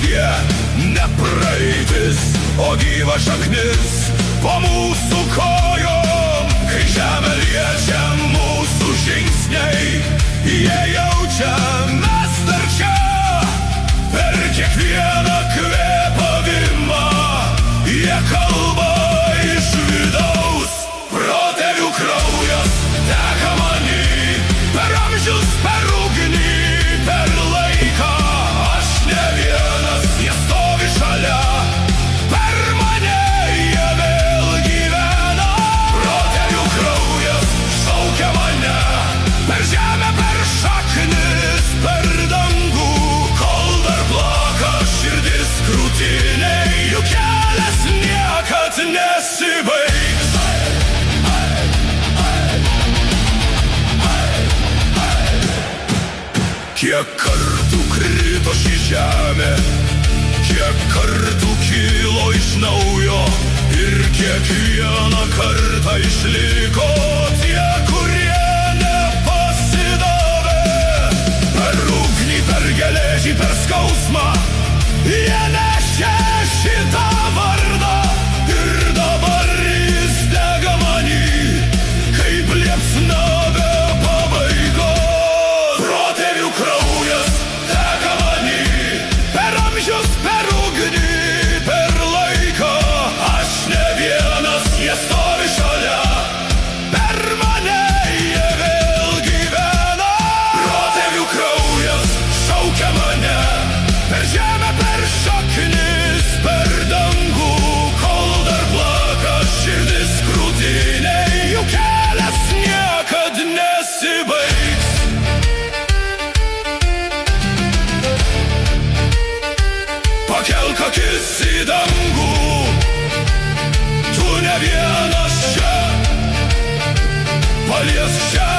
jie ne praeitis, o gyva šaknis po mūsų kojom. Kai žemę liečia mūsų žingsniai, jie jaučia mes dar čia. Per kiekvieną kvėpavimą jie kalba iš vidaus. Protėvių kraujas teka many, per amžius, per ugnį, per laiką. Aš ne vienas, jie stovi šalia, per mane jie vėl gyvena. Protėvių kraujas šaukia mane, per žemę, per šaknis, per dangų. Kol dar plaka širdis krūtinėj, jų kelias niekad nesibaigs. Kiek kartų krito ši žemė, kiek kartų kilo iš naujo, ir kiekvieną kartą išliko tie, kurie nepasidavė. Per ugnį, per geležį, per skausmą jie nešė šitą vardą, ir dabar jis dega many, kaip liepsna be pabaigos. Protėvių kraujas teka many, per amžius, per ugnį, per laiką. Aš ne vienas, jie stovi šalia, per mane jie vėl gyvena. Protėvių kraujas šaukia mane, per žemę, per šaknis, per dangų. Kol dar plaka širdis krūtinėj, jų kelias niekad nesibaigs. Pakelk akis į dangų, tu ne vienas čia, paliesk šią